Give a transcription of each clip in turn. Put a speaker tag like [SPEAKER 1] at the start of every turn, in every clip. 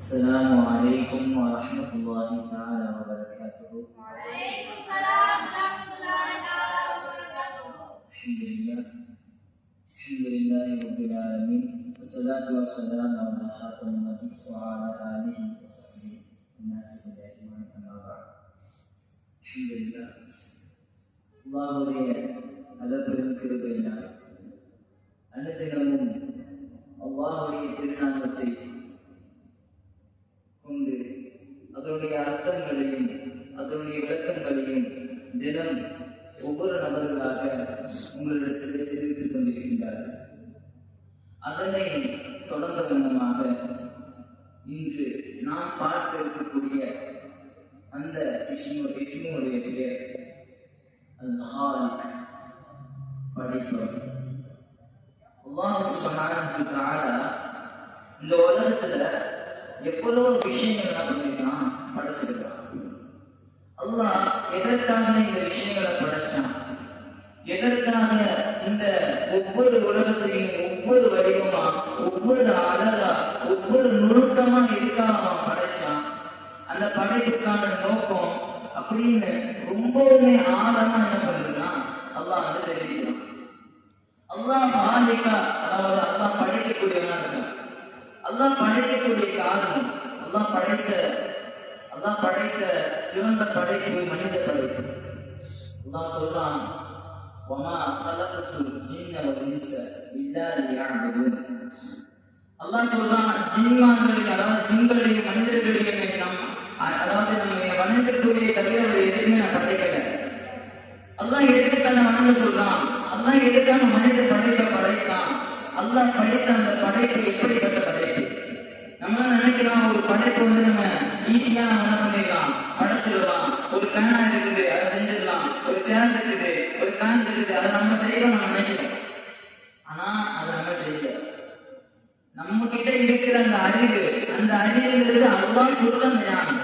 [SPEAKER 1] السلام عليكم ورحمة الله تعالى وبركاته.
[SPEAKER 2] وعليكم السلام ورحمة الله تعالى وبركاته.
[SPEAKER 1] الحمد لله رب العالمين والصلاة والسلام على خاتم النبي وعلى آله وصحبه الناس أجمعين أما بعد. الحمد لله. அல்லாஹ்வுடைய அளப்பெரும் கிருபையினால் அனுதினமும் அல்லாஹ்வுடைய திருநாமத்தை கொண்டு அதனுடைய அர்த்தங்களையும் அதனுடைய விளக்கங்களையும் தினம் ஒவ்வொரு நபர்களாக உங்களிடத்தில் தெரிவித்துக் கொண்டிருக்கின்றார்கள். அதனை தொடர்ந்த வண்ணமாக இன்று நாம் பார்க்க இருக்கக்கூடிய அந்த இஸ்முடைய பெயர் அல்-ஹாலிக், படைப்பவர். அல்லாஹ் சுப்ஹானஹு வ தஆலா இந்த உலகத்துல எவ்வளவு விஷயங்கள் என்ன பண்ணிருக்கான், படைச்சிருக்கான். அல்லாஹ் எதற்காக இந்த விஷயங்களை படைச்சான், எதற்காக இந்த ஒவ்வொரு உலகத்தையும் ஒவ்வொரு வடிவமா ஒவ்வொரு அழகா ஒவ்வொரு நுணுக்கமா இருக்காம படைச்சான், அந்த படைப்புக்கான நோக்கம் அப்படின்னு ரொம்பவுமே ஆழமா என்ன பண்றான் அல்லாஹ் வந்து தெரிவிக்கிறான். அல்லாஹ் ஹாலிகா, அதாவது அல்லாஹ் படைக்கக்கூடியவனா இருக்கான். அல்லாஹ் படைக்கக்கூடிய காரணம், அல்லாஹ் படைத்த சிறந்த படைப்பு மனித படைப்பு. அல்லாஹ் சொல்றான், வமா ഖലഖதுல் ஜின்ன வல் இன்ஸ இல்லா லியஅபுதுன். அல்லாஹ் சொல்றான், ஜின்மான்களையும் அதாவது ஜின்களையும் மனிதர்களையும் அதாவது நம்ம வணங்கக்கூடிய தவிர எதுவுமே நான் படைக்கல. அல்லாஹ் எதுக்கான வணங்க சொல்றான், அல்லாஹ் எதுக்கான மனித படைப்பை படைத்தான், அல்லாஹ் படைத்த அந்த படைப்பு எப்படிப்பட்ட படைப்பு. நம்ம நினைக்கலாம் ஒரு படைப்பு வந்து நம்ம ஈஸியா என்ன பண்ணிடலாம், படைச்சிடலாம். ஒரு பேனா இருக்குது அதை செஞ்சிடலாம், ஒரு சேர் இருக்குது, ஒரு ஃபேன் இருக்குது, அதை நம்ம செய்யலாம் நம்ம நினைக்கிறோம். ஆனா அதை நம்ம செய்யல. நம்ம கிட்ட இருக்கிற அந்த அறிவுங்கிறது அல்லாஹ் கொடுத்த ஞானம்.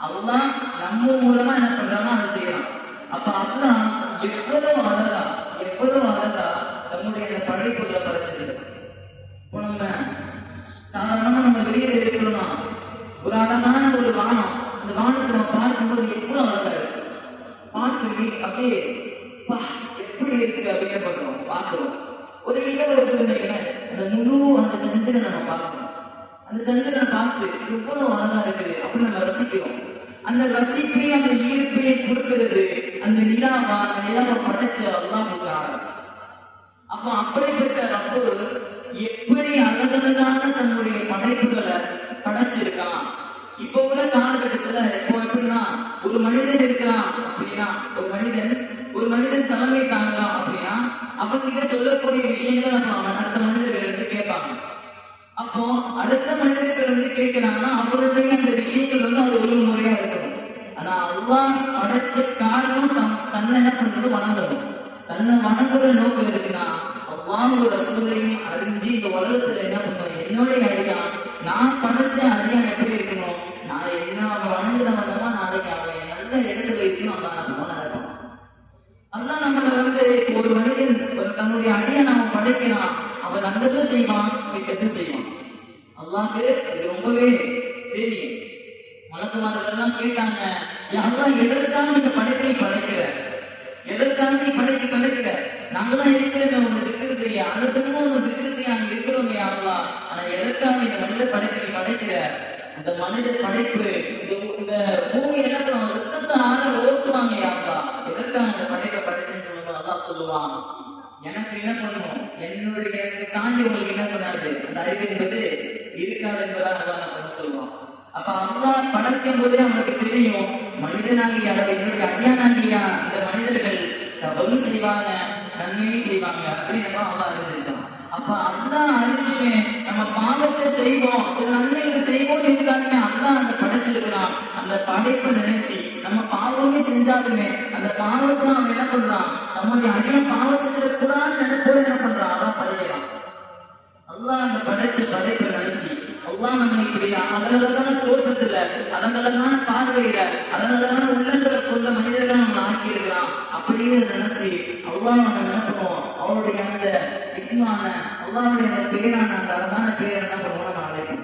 [SPEAKER 1] அல்லாஹ் நம்ம மூலமா என்ன பண்றானோ அதை செய்யலாம். அப்ப அல்லாஹ் எவ்வளவு அழகா நம்முடைய அந்த படைப்புகளை படைச்சிருக்கு. இப்போ நம்ம சாதாரணமா நம்ம வெளியில இருக்கிறோம்னா ஒரு அழகான ஒரு வானம், அந்த வானத்தை நம்ம பார்க்கும்போது எவ்வளவு அழகா இருக்கு. பார்த்து அப்படியே எப்படி இருக்கு அப்படின்னு பண்றோம், பார்க்கிறோம். ஒரு இரவு இருக்குதுன்னு அந்த முழு அந்த சந்திரனை நம்ம பார்க்கிறோம். அந்த சந்திரனை பார்த்து எவ்வளவு அழகா இருக்குது அப்படின்னு நம்ம ரசிக்கிறோம். அந்த ரசிப்பையும் அந்த ஈர்ப்பையும் கொடுக்கிறது அந்த நிலாவை படைச்ச அல்லாஹ் கொடுக்கிறாங்க. அப்ப அப்படிப்பட்ட ரப்பு எப்படி அழகழகான தன்னுடைய படைப்புகளை படைச்சிருக்கான். இப்ப உள்ள காலகட்டத்துல இப்போ எப்படின்னா ஒரு மனிதன் இருக்கிறான் அப்படின்னா ஒரு மனிதன் தலைமை தாங்கலாம் அப்படின்னா அவங்கிட்ட சொல்லக்கூடிய விஷயங்கள் அடுத்த மனிதர்கள் வந்து கேட்பாங்க. அப்போ அடுத்த மனிதர்கள் வந்து கேட்கிறாங்கன்னா அவருடைய அந்த விஷயங்கள் வந்து அது ஒரு முறையா இருக்கணும். ஆனா அல்லாஹ் படைச்ச காரணம் தன்னை என்ன பண்றது, வணங்கணும். தன்னை வணங்குற நோக்கம் இருக்குன்னா அல்லாஹ்வுடைய ரசூலையும் அறிஞ்சு இந்த உலகத்துல என்ன பண்ணுவோம், என்னுடைய அடியான் நான் படைச்ச அடியான் எப்படி இருக்கணும், நான் என்ன அவன் வணங்குறவனமா நாளைக்கு அவன் நல்ல இடத்துல இருக்கணும். அல்லாஹ் நம்ம நடக்கும். அல்லாஹ் நம்மளை வந்து ஒரு மனிதன் தன்னுடைய அடியான் அவன் படைக்கிறான், அவன் நல்லதும் செய்வான் கெட்டதும் செய்வான். அல்லாஹ்க்கு இது ரொம்பவே தெரியும். மலக்குமார்கள் கேட்டாங்க, அல்லாஹ் எதற்காக இந்த படைப்பை படைக்கிற, எதற்காக நீ படைக்கிற, நாங்கதான் இருக்கிறோம் உங்க திக்ரு செய்ய, அந்த திரும்ப உங்க திக்ரு செய்ய அங்க இருக்கிறோமே அல்லாஹ், ஆனா எதற்காக இந்த மனித படைப்பை படைக்கிற, அந்த மனித படைப்பு இந்த பூமி என்ன பண்ணுவாங்க, ரத்தத்தை ஆற ஓட்டுவாங்க அல்லாஹ், எதற்காக இந்த படைப்பை படைக்குன்னு சொல்லுவாங்க. அல்லாஹ் சொல்லுவான், எனக்கு என்ன பண்ணணும், என்னுடைய தாண்டி உங்களுக்கு என்ன பண்ணாது, அந்த அறிவு என்பது இருக்காது என்பதாக சொல்லுவான். அப்ப அல்லாஹ் படைக்கும் போதே அவனுக்கு தெரியும், மனிதனாகிய என்னுடைய அடியானாகிய இந்த மனிதர்கள் தவறும் செய்வாங்க நன்மையும் செய்வாங்க அப்படின்னு அல்லாஹ் அறிஞ்சிருக்கான். அப்ப அல்லாஹ் அறிஞ்சுமே நம்ம பாவத்தை செய்வோம், சில நன்மைகளை செய்வோம் இருந்தாலுமே அல்லாஹ் அந்த படைச்சிருக்கிறான். அந்த படைப்பை நினைச்சு நம்ம பாவமே செஞ்சாலுமே அந்த பாவத்தை அவன் என்ன பண்றான், நம்முடைய அடிய பாவம் செஞ்சிடக்கூடாதுன்னு நினைப்போது என்ன பண்றான், அல்லாஹ் படைக்கிறான். அல்லாஹ் அந்த படைச்ச படைப்பை நினைச்சு அல்லாஹ் நம்ம இப்படி அழகழகான தோற்றத்துல அழகழகான பார்வையில அழகழகான உள்ளங்களை கொண்ட மனிதர்கள் நம்ம ஆக்கி இருக்கிறான். அப்படியே நினைச்சு அல்லாஹ் நம்ம நினைப்போம், அவருடைய அந்த இஸ்மான அல்லாஹ்வுடைய அந்த பேரான அந்த அழகான பேரை என்ன பண்ணுவோம், நம்ம அழைப்போம்.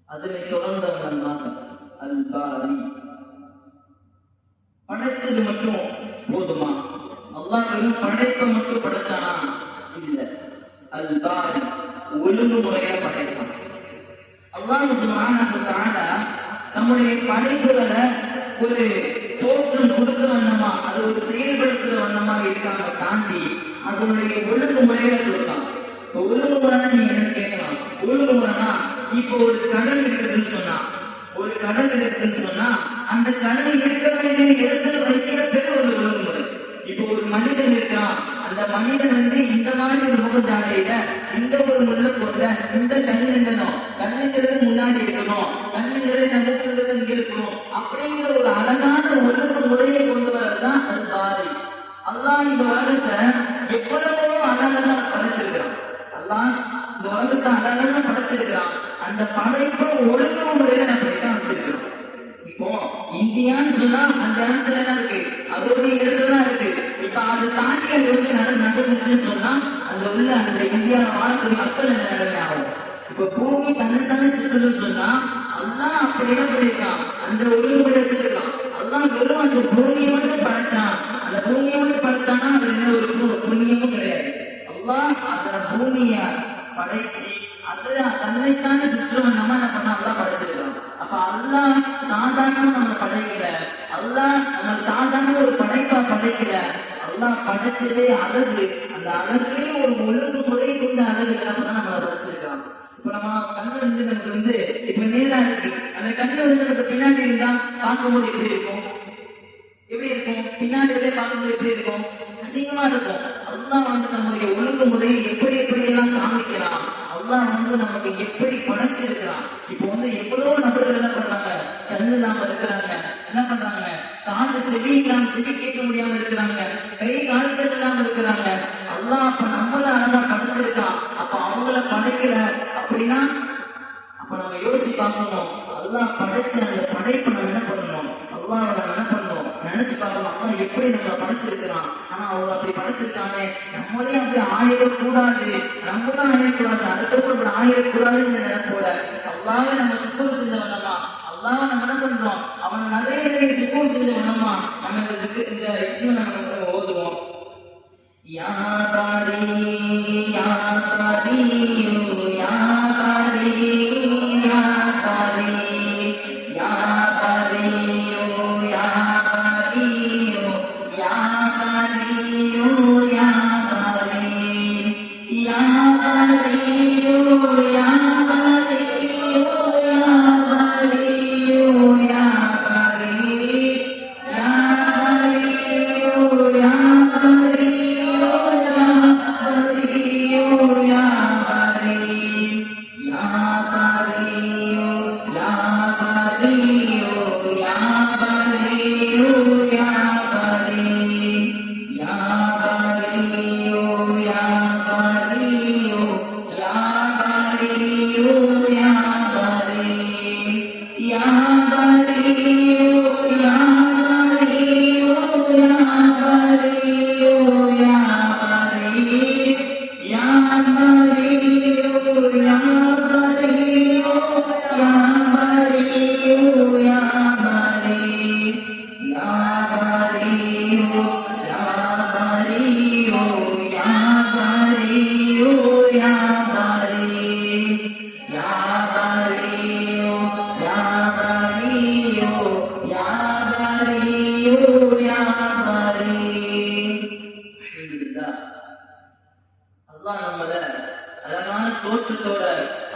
[SPEAKER 1] அதனை தொடர்ந்தவன் அல்-பாரி. படைச்சது மட்டும் போதுமா? அல்லாஹ் வெறும் படைப்பை மட்டும் படைச்சானா? இல்ல. அல்-பாரி ஒழுங்குமுறையா படைப்பான். அல்லாஹ் சுப்ஹானஹு வ தஆலா நம்முடைய படைப்புகளை ஒரு தோற்றம் கொடுக்க வண்ணமா, அது ஒரு செயல்படுத்துற வண்ணமா இருக்காங்க தாண்டி அதனுடைய ஒழுங்குமுறையில கொடுத்தான். ஒழுங்குமுறைனா நீங்க என்ன கேட்கலாம்? ஒழுங்குமுறைனா இப்போ ஒரு கடல் இருக்குதுன்னு சொன்னா, ஒரு கடல் இருக்குதுன்னு சொன்னா அந்த கடல் இருக்க வேண்டிய இடத்துல வைக்கிற பேர் ஒரு ஒழுங்குமுறை. இப்போ ஒரு மனிதன் இருக்கான், அந்த மனிதன் இந்த மாதிரி ஒரு முகஜாலையில இந்த ஒரு முள்ள போல இந்த கண்ணுங்கணும், கண்ணுங்கிறது முன்னாடி இருக்கணும், கண்ணுங்கிறது நமக்குங்கிறது இங்க இருக்கணும் அப்படிங்கிற ஒரு அழகான ஒழுங்குமுறையை கொண்டு வரதுதான் அல்-பாரி. அல்லாஹ் இந்த உலகத்தை எவ்வளவோ அழகா படைச்சிருக்கிறான். அல்லாஹ் இந்த உலகத்தை அழகா படைச்சிருக்கிறான். அந்த படைப்பை ஒழுங்கு முறையில நம்ம அமைச்சிருக்கிறோம். இப்போ இந்தியான்னு சொன்னா அந்த இடத்துல என்ன இருக்கு, அதோடைய இடத்துலதான் இருக்கு. இப்ப அதை தாண்டி அது நடந்துச்சுன்னு சொன்னா அந்த உள்ள அந்த இந்தியாவை வாழக்கூடிய மக்கள் என்ன நிலைமை ஆகும்? இப்ப பூமி தன்னை சுத்துதுன்னு சொன்னா அல்லாஹ் அப்படி என்ன பண்ணிருக்கான், அந்த ஒழுங்குமுறை வச்சிருக்கான். அல்லாஹ் வெறும் அந்த பூமியை மட்டும் படைச்சான். அந்த பூமியை மட்டும் படைச்சானா அது என்ன ஒரு புண்ணியமும் கிடையாது. அல்லாஹ் அந்த பூமிய படைச்சு அது தன்னைத்தானே சுற்றுவன் நம்ம என்ன பண்ண அல்லாஹ் படைச்சிருக்கான். அப்ப அல்லாஹ் சாதாரணமா நம்ம படைக்கல, அல்லாஹ் நம்ம சாதாரண ஒரு படைப்பா படைக்கல. அல்லாஹ் படைச்சதே அழகு, அந்த அழகுலயே ஒரு ஒழுங்குமுறை கொண்ட அழகு என்ன பண்ணா நம்மளை படைச்சிருக்கான். இப்ப நம்ம கண்ணு நமக்கு இப்ப நேரா இருக்கு, அந்த கண்ணு நமக்கு பின்னாடி இருந்தா பார்க்கும்போது எப்படி இருக்கும்? எப்படி இருக்கும்? பின்னாடி பார்க்கும்போது எப்படி இருக்கும்? அசிங்கமா இருக்கும். அல்லாஹ் நம்முடைய ஒழுங்குமுறையை எப்படி எல்லாம் காமிக்கிறான். அல்லாஹ் நமக்கு எப்படி படைச்சிருக்கிறான். இப்போ எவ்வளவு நபர்கள் என்ன பண்றாங்க, கண்ணு இல்லாம இருக்கிறாங்க, என்ன பண்றாங்க, காது செவி இல்லாம செவி கேட்க முடியாம இருக்கிறாங்க, கை கால்கள் இல்லாம இருக்கிறாங்க. அல்லாஹ் அப்ப நம்மள அழகா படைச்சிருக்கான். அப்ப அவங்கள படைக்கல அப்படின்னா அப்ப நம்ம யோசிச்சு பார்க்கணும். அல்லாஹ் படைச்ச அந்த படைப்பை நம்ம என்ன பண்ணணும், அல்லாஹ் என்ன பண்ணணும் நினைச்சு பார்க்கணும். அல்லாஹ் எப்படி நம்மளை படைச்சிருக்கிறான். ஆனா அவங்க அப்படி படைச்சிருக்கானே, நம்மளே அப்படி ஆயிடக்கூடாது, நம்மளும் ஆயிடக்கூடாது, அடுத்தவங்க அப்படி ஆயிடக்கூடாதுன்னு நினைப்போட அல்லாஹ்வை நம்ம சுத்தம் செஞ்ச வேண்டாமா, அல்லாஹ் நம்ம என்ன பண்றோம், அவனை நிறைய சுத்தம் செஞ்ச வேண்டாமா. நம்ம இந்த எக்ஸ்பிளன் நம்ம ஓதுவோம். யா பாரி யா பாரி யா பாரி யா பாரி யா பாரி யா பாரி யா பாரி யா பாரி யா பாரி யா பாரி அல்லாஹ் நம்மள அழகான தோற்றத்தோட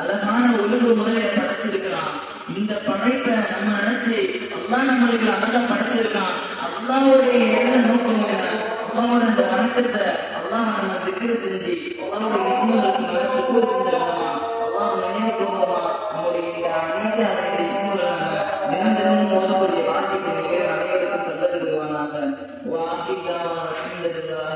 [SPEAKER 1] அழகான ஒழுங்கு முறையில படைச்சிருக்கிறான். இந்த படைப்பை நம்ம நினைச்சு அல்லாஹ் நம்மளுக்கு அழகா படைச்சிருக்கான். அல்லாஹ்வுடைய என்ன நோக்கம் என்ன? திக்ர் செஞ்சோமா அல்லாஹ் நினைவு கூர்வோமா நம்முடைய இந்த அனைத்து அதனுடைய சிம்புகளை நம்ம தினம் தினமும் ஓதக்கூடிய வார்த்தைக்கு அனைவருக்கும் தந்தருவானாக. வாஹிதா அல்ஹம்துலில்லாஹ்.